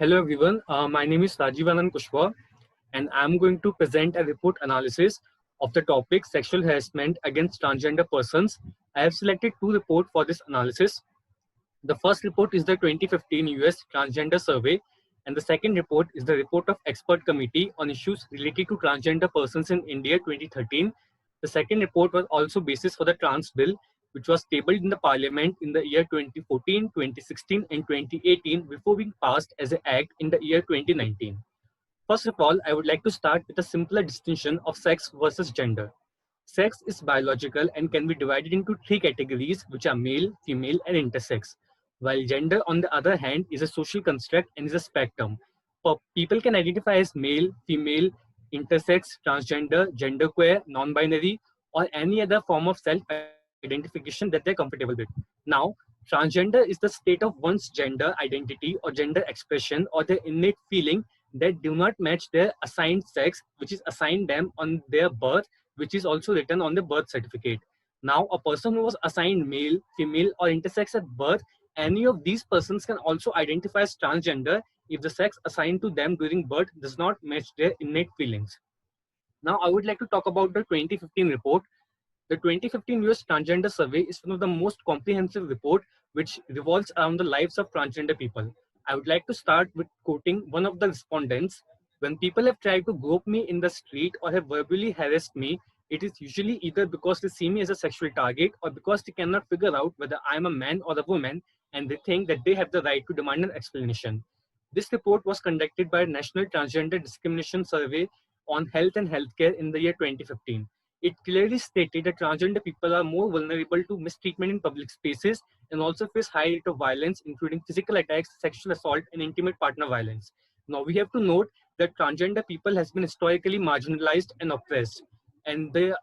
Hello everyone, my name is Rajiv Anand Kushwaha and I'm going to present a report analysis of the topic sexual harassment against transgender persons. I have selected two reports for this analysis. The first report is the 2015 US Transgender Survey and the second report is the report of Expert Committee on Issues Related to Transgender Persons in India 2013. The second report was also basis for the Trans Bill, which was tabled in the Parliament in the year 2014, 2016 and 2018 before being passed as an act in the year 2019. First of all, I would like to start with a simpler distinction of sex versus gender. Sex is biological and can be divided into three categories, which are male, female, and intersex. While gender, on the other hand, is a social construct and is a spectrum. People can identify as male, female, intersex, transgender, genderqueer, non-binary, or any other form of self-identification that they're comfortable with. Now, transgender is the state of one's gender identity or gender expression or their innate feeling that do not match their assigned sex, which is assigned them on their birth, which is also written on the birth certificate. Now, a person who was assigned male, female, or intersex at birth, any of these persons can also identify as transgender if the sex assigned to them during birth does not match their innate feelings. Now, I would like to talk about the 2015 report. The 2015 US Transgender Survey is one of the most comprehensive report which revolves around the lives of transgender people. I would like to start with quoting one of the respondents. When people have tried to grope me in the street or have verbally harassed me, it is usually either because they see me as a sexual target or because they cannot figure out whether I am a man or a woman and they think that they have the right to demand an explanation. This report was conducted by National Transgender Discrimination Survey on Health and Healthcare in the year 2015. It clearly stated that transgender people are more vulnerable to mistreatment in public spaces and also face high rate of violence, including physical attacks, sexual assault, and intimate partner violence. Now, we have to note that transgender people has been historically marginalized and oppressed, and the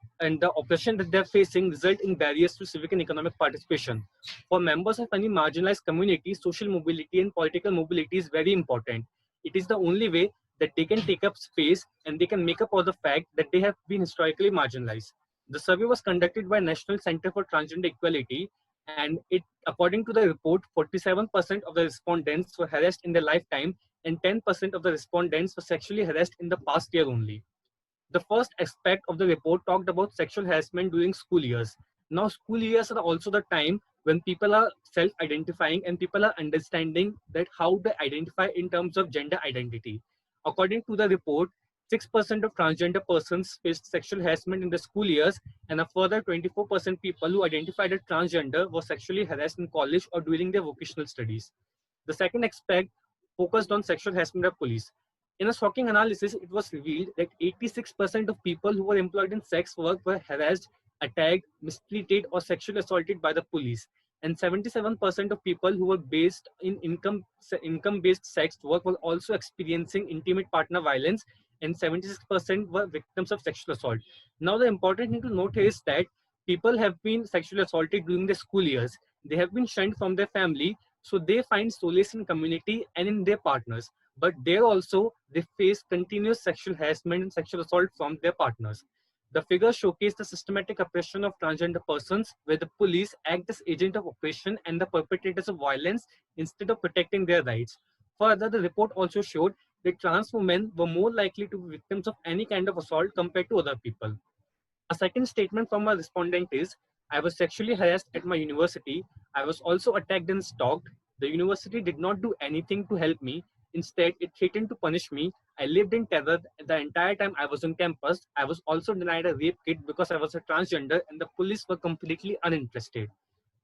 oppression that they're facing result in barriers to civic and economic participation. For members of any marginalized community, social mobility and political mobility is very important. It is the only way that they can take up space and they can make up for the fact that they have been historically marginalized. The survey was conducted by National Center for Transgender Equality, and according to the report, 47% of the respondents were harassed in their lifetime, and 10% of the respondents were sexually harassed in the past year only. The first aspect of the report talked about sexual harassment during school years. Now, school years are also the time when people are self-identifying and people are understanding that how they identify in terms of gender identity. According to the report, 6% of transgender persons faced sexual harassment in the school years, and a further 24% people who identified as transgender were sexually harassed in college or during their vocational studies. The second aspect focused on sexual harassment of police. In a shocking analysis, it was revealed that 86% of people who were employed in sex work were harassed, attacked, mistreated, or sexually assaulted by the police. And 77% of people who were based in income-based sex work were also experiencing intimate partner violence, and 76% were victims of sexual assault. Now, the important thing to note here is that people have been sexually assaulted during their school years. They have been shunned from their family, so they find solace in community and in their partners. But there also, they face continuous sexual harassment and sexual assault from their partners. The figures showcase the systematic oppression of transgender persons, where the police act as agent of oppression and the perpetrators of violence instead of protecting their rights. Further, the report also showed that trans women were more likely to be victims of any kind of assault compared to other people. A second statement from a respondent is, I was sexually harassed at my university. I was also attacked and stalked. The university did not do anything to help me. Instead, it threatened to punish me. I lived in terror the entire time I was on campus. I was also denied a rape kit because I was a transgender, and the police were completely uninterested.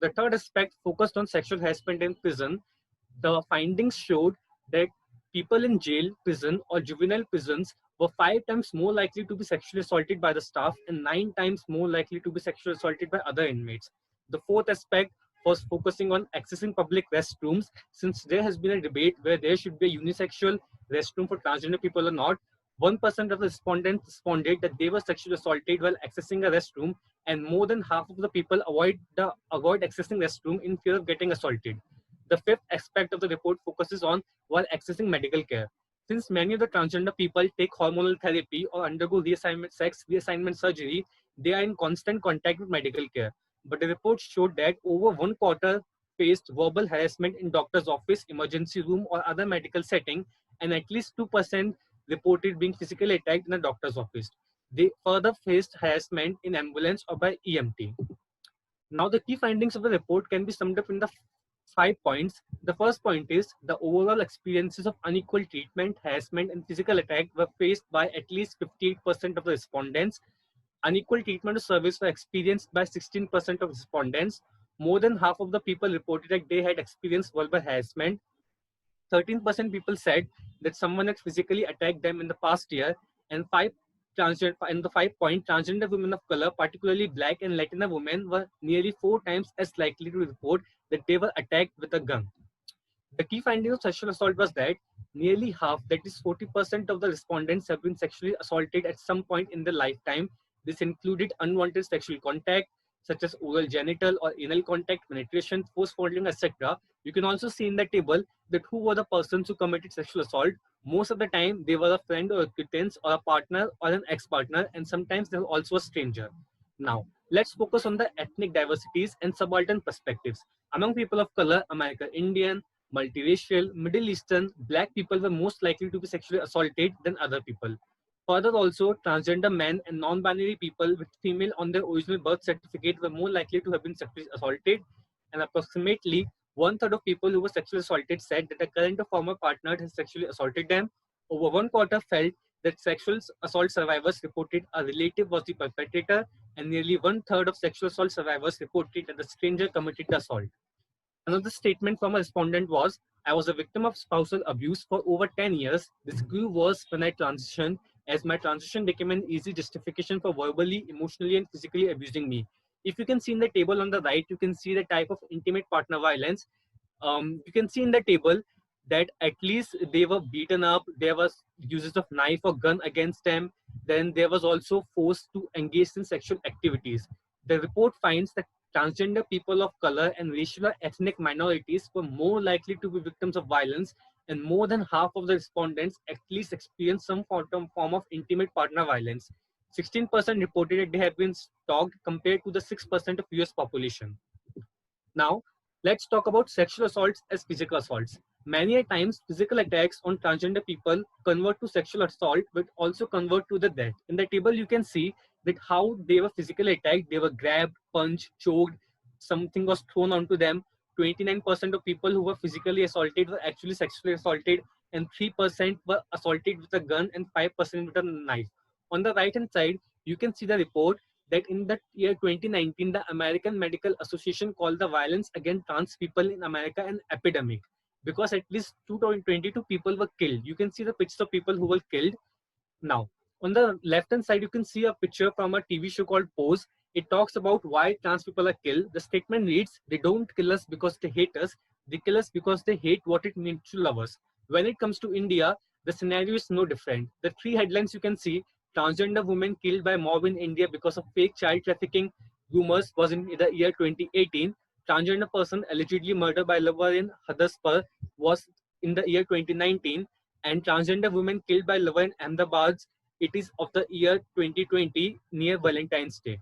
The third aspect focused on sexual harassment in prison. The findings showed that people in jail, prison, or juvenile prisons were 5 times more likely to be sexually assaulted by the staff and 9 times more likely to be sexually assaulted by other inmates. The fourth aspect was focusing on accessing public restrooms, since there has been a debate where there should be a unisexual restroom for transgender people or not. 1% of the respondents responded that they were sexually assaulted while accessing a restroom, and more than half of the people avoid accessing restroom in fear of getting assaulted. The fifth aspect of the report focuses on while accessing medical care. Since many of the transgender people take hormonal therapy or undergo sex reassignment surgery, they are in constant contact with medical care. But the report showed that over one quarter faced verbal harassment in doctor's office, emergency room, or other medical setting, and at least 2% reported being physically attacked in a doctor's office. They further faced harassment in ambulance or by EMT. Now, the key findings of the report can be summed up in the 5 points. The first point is the overall experiences of unequal treatment, harassment, and physical attack were faced by at least 58% of the respondents. Unequal treatment or service were experienced by 16% of respondents. More than half of the people reported that they had experienced verbal harassment. 13% people said that someone had physically attacked them in the past year, and the 5 point transgender women of color, particularly black and Latina women, were nearly 4 times as likely to report that they were attacked with a gun. The key finding of sexual assault was that nearly half, that is 40% of the respondents, have been sexually assaulted at some point in their lifetime. This included unwanted sexual contact, such as oral genital or anal contact, penetration, force fondling, etc. You can also see in the table that who were the persons who committed sexual assault. Most of the time, they were a friend or acquaintance or a partner or an ex-partner, and sometimes they were also a stranger. Now, let's focus on the ethnic diversities and subaltern perspectives. Among people of color, American Indian, multiracial, Middle Eastern, black people were most likely to be sexually assaulted than other people. Further also, transgender men and non-binary people with female on their original birth certificate were more likely to have been sexually assaulted, and approximately one-third of people who were sexually assaulted said that a current or former partner has sexually assaulted them. Over one quarter felt that sexual assault survivors reported a relative was the perpetrator, and nearly one-third of sexual assault survivors reported that the stranger committed the assault. Another statement from a respondent was, I was a victim of spousal abuse for over 10 years. This grew worse when I transitioned, as my transition became an easy justification for verbally, emotionally, and physically abusing me. If you can see in the table on the right, you can see the type of intimate partner violence. You can see in the table that at least they were beaten up, there was uses of knife or gun against them, then there was also forced to engage in sexual activities. The report finds that transgender people of color and racial or ethnic minorities were more likely to be victims of violence, and more than half of the respondents at least experienced some form of intimate partner violence. 16% reported that they had been stalked compared to the 6% of US population. Now, let's talk about sexual assaults as physical assaults. Many a times, physical attacks on transgender people convert to sexual assault, but also convert to the death. In the table, you can see that how they were physically attacked. They were grabbed, punched, choked, something was thrown onto them. 29% of people who were physically assaulted were actually sexually assaulted, and 3% were assaulted with a gun, and 5% with a knife. On the right hand side, you can see the report that in the year 2019, the American Medical Association called the violence against trans people in America an epidemic, because at least 222 people were killed. You can see the pictures of people who were killed. Now, on the left hand side, you can see a picture from a TV show called Pose. It talks about why trans people are killed. The statement reads, they don't kill us because they hate us. They kill us because they hate what it means to love us. When it comes to India, the scenario is no different. The three headlines you can see, transgender women killed by mob in India because of fake child trafficking rumors was in the year 2018. Transgender person allegedly murdered by lover in Hadaspur was in the year 2019. And transgender women killed by lover in Ahmedabad, it is of the year 2020 near Valentine's Day.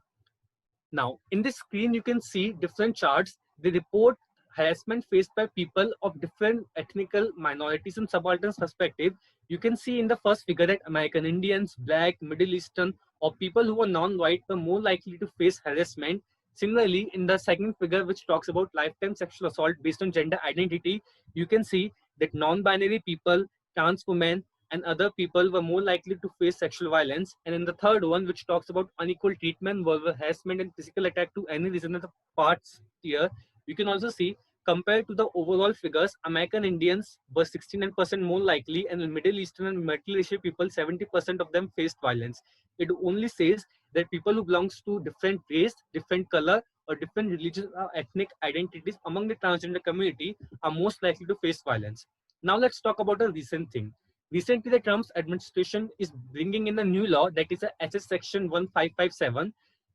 Now, in this screen, you can see different charts. They report harassment faced by people of different ethnical minorities and subalterns perspective. You can see in the first figure that American Indians, Black, Middle Eastern, or people who are non-white were more likely to face harassment. Similarly, in the second figure, which talks about lifetime sexual assault based on gender identity, you can see that non-binary people, trans women, and other people were more likely to face sexual violence. And in the third one, which talks about unequal treatment, verbal harassment, and physical attack to any reason of the parts here, you can also see compared to the overall figures, American Indians were 69% more likely, and Middle Eastern and multiracial people, 70% of them faced violence. It only says that people who belongs to different race, different color, or different religious or ethnic identities among the transgender community are most likely to face violence. Now let's talk about a recent thing. Recently, the Trump's administration is bringing in a new law, that is a SS Section 1557.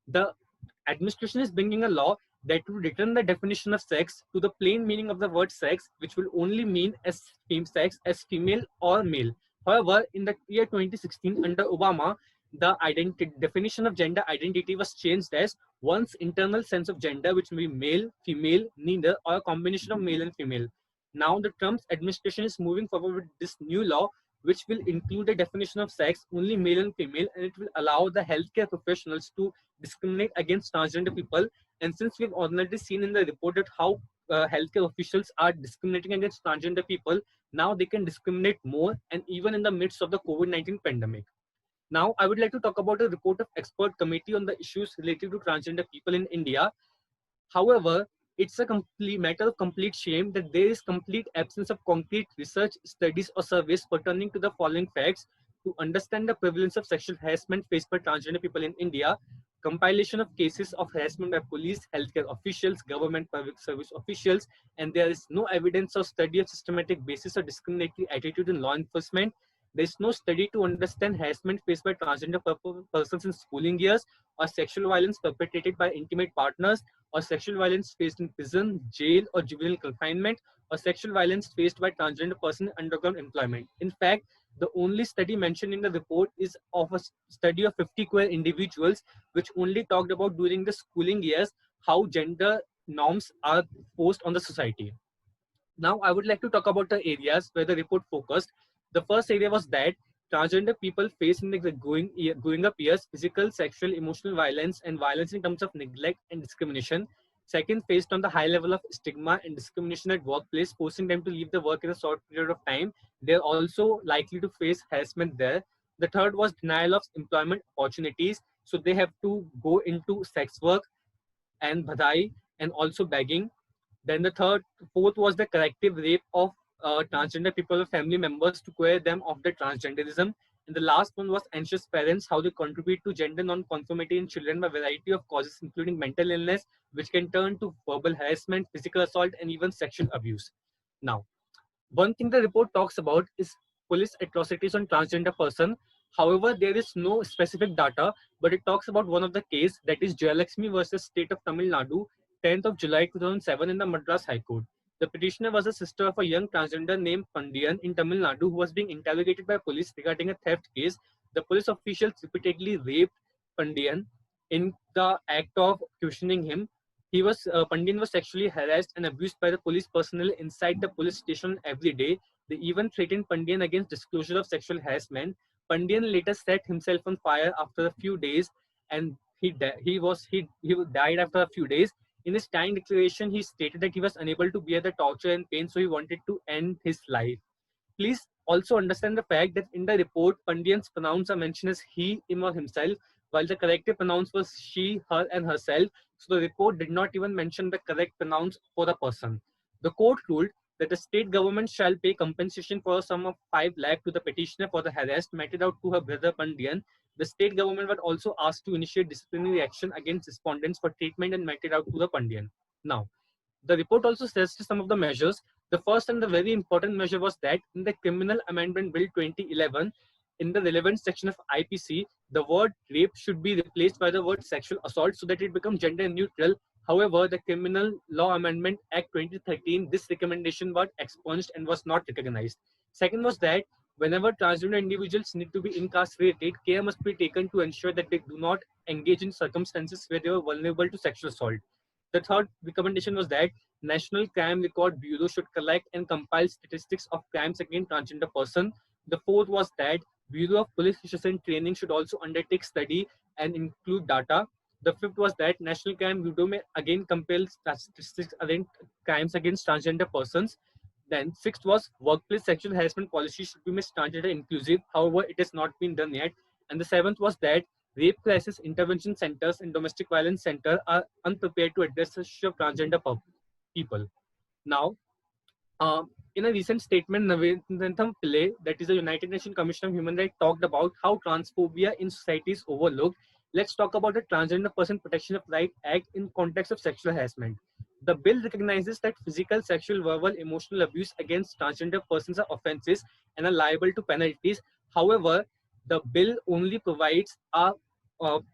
The administration is bringing a law that will return the definition of sex to the plain meaning of the word sex, which will only mean sex as female or male. However, in the year 2016, under Obama, the definition of gender identity was changed as one's internal sense of gender, which may be male, female, neither, or a combination of male and female. Now, the Trump's administration is moving forward with this new law, which will include a definition of sex, only male and female, and it will allow the healthcare professionals to discriminate against transgender people. And since we've already seen in the report that how healthcare officials are discriminating against transgender people, now they can discriminate more, and even in the midst of the COVID-19 pandemic. Now, I would like to talk about a report of expert committee on the issues related to transgender people in India. However, it's a complete matter of complete shame that there is complete absence of concrete research, studies, or surveys pertaining to the following facts to understand the prevalence of sexual harassment faced by transgender people in India, compilation of cases of harassment by police, healthcare officials, government public service officials, and there is no evidence or study of systematic basis or discriminatory attitude in law enforcement. There is no study to understand harassment faced by transgender persons in schooling years, or sexual violence perpetrated by intimate partners, or sexual violence faced in prison, jail, or juvenile confinement, or sexual violence faced by transgender person in underground employment. In fact, the only study mentioned in the report is of a study of 50 queer individuals, which only talked about during the schooling years how gender norms are posed on the society. Now, I would like to talk about the areas where the report focused. The first area was that transgender people face in the growing up years physical, sexual, emotional violence, and violence in terms of neglect and discrimination. Second, faced on the high level of stigma and discrimination at workplace, forcing them to leave the work in a short period of time. They're also likely to face harassment there. The third was denial of employment opportunities. So they have to go into sex work and bhadai and also begging. Then the fourth was the corrective rape of transgender people or family members to queer them of the transgenderism. And the last one was anxious parents, how they contribute to gender non-conformity in children by a variety of causes, including mental illness, which can turn to verbal harassment, physical assault, and even sexual abuse. Now, one thing the report talks about is police atrocities on transgender person. However, there is no specific data, but it talks about one of the case, that is Jayalakshmi versus State of Tamil Nadu, 10th of July 2007 in the Madras High Court. The petitioner was a sister of a young transgender named Pandian in Tamil Nadu who was being interrogated by police regarding a theft case. The police officials repeatedly raped Pandian in the act of questioning him. Pandian was sexually harassed and abused by the police personnel inside the police station every day. They even threatened Pandian against disclosure of sexual harassment. Pandian later set himself on fire after a few days, and he died after a few days. In his dying declaration, he stated that he was unable to bear the torture and pain, so he wanted to end his life. Please also understand the fact that in the report, Pandian's pronouns are mentioned as he, him, or himself, while the corrective pronouns was she, her, and herself. So the report did not even mention the correct pronouns for the person. The court ruled that the state government shall pay compensation for a sum of 5 lakh to the petitioner for the harassed meted out to her brother Pandian. The state government was also asked to initiate disciplinary action against respondents for treatment and meted out to the Pandian. Now, the report also suggests some of the measures. The first and the very important measure was that in the Criminal Amendment Bill 2011, in the relevant section of IPC, the word rape should be replaced by the word sexual assault so that it becomes gender neutral. However, the Criminal Law Amendment Act 2013, this recommendation was expunged and was not recognized. Second was that whenever transgender individuals need to be incarcerated, care must be taken to ensure that they do not engage in circumstances where they are vulnerable to sexual assault. The third recommendation was that National Crime Record Bureau should collect and compile statistics of crimes against transgender persons. The fourth was that Bureau of Police Research and Training should also undertake study and include data. The fifth was that National Crime Bureau may again compile statistics against crimes against transgender persons. Then sixth was workplace sexual harassment policy should be made transgender inclusive. However, it has not been done yet. And the seventh was that rape crisis intervention centers and domestic violence centers are unprepared to address the issue of transgender people. Now, in a recent statement, Naventham Pillai, that is the United Nations Commission on Human Rights, talked about how transphobia in society is overlooked. Let's talk about the Transgender Person Protection of Right Act in context of sexual harassment. The bill recognizes that physical, sexual, verbal, emotional abuse against transgender persons are offenses and are liable to penalties. However, the bill only provides a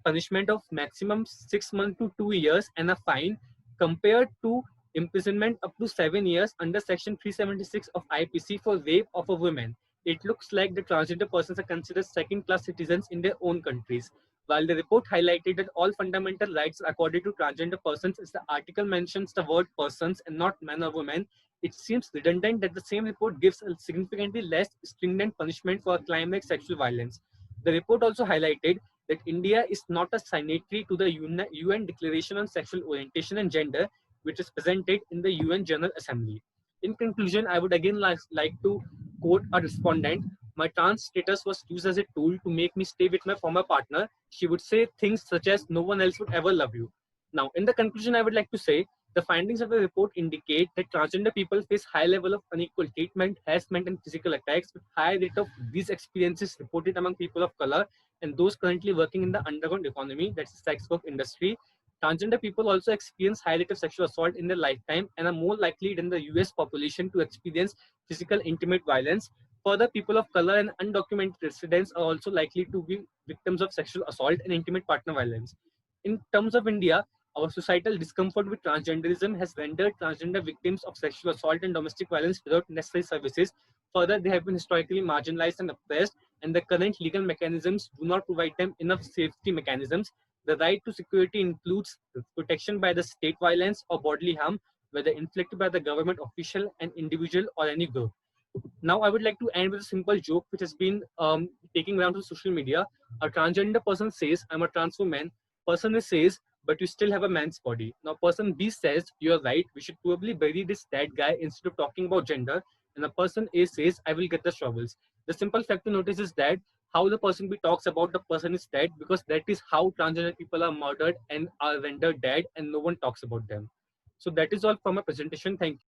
punishment of maximum 6 months to 2 years and a fine, compared to imprisonment up to 7 years under Section 376 of IPC for rape of a woman. it looks like the transgender persons are considered second-class citizens in their own countries. While the report highlighted that all fundamental rights accorded to transgender persons, as the article mentions the word persons and not man or woman, it seems redundant that the same report gives a significantly less stringent punishment for a crime like sexual violence. The report also highlighted that India is not a signatory to the UN Declaration on Sexual Orientation and Gender, which is presented in the UN General Assembly. In conclusion, I would again like to quote a respondent. My trans status was used as a tool to make me stay with my former partner. She would say things such as, "No one else would ever love you." Now, in the conclusion, I would like to say the findings of the report indicate that transgender people face high level of unequal treatment, harassment, and physical attacks, with high rate of these experiences reported among people of color and those currently working in the underground economy, that's the sex work industry. Transgender people also experience high rate of sexual assault in their lifetime and are more likely than the US population to experience physical intimate violence. Further, people of color and undocumented residents are also likely to be victims of sexual assault and intimate partner violence. In terms of India, our societal discomfort with transgenderism has rendered transgender victims of sexual assault and domestic violence without necessary services. Further, they have been historically marginalized and oppressed, and the current legal mechanisms do not provide them enough safety mechanisms. The right to security includes protection by the state violence or bodily harm, whether inflicted by the government official, an individual, or any group. Now, I would like to end with a simple joke which has been taking around to social media. A transgender person says, "I'm a trans woman." Person A says, "But you still have a man's body." Now, person B says, "You're right. We should probably bury this dead guy instead of talking about gender." And the person A says, "I will get the shovels." The simple fact to notice is that how the person B talks about the person is dead, because that is how transgender people are murdered and are rendered dead, and no one talks about them. So that is all from my presentation. Thank you.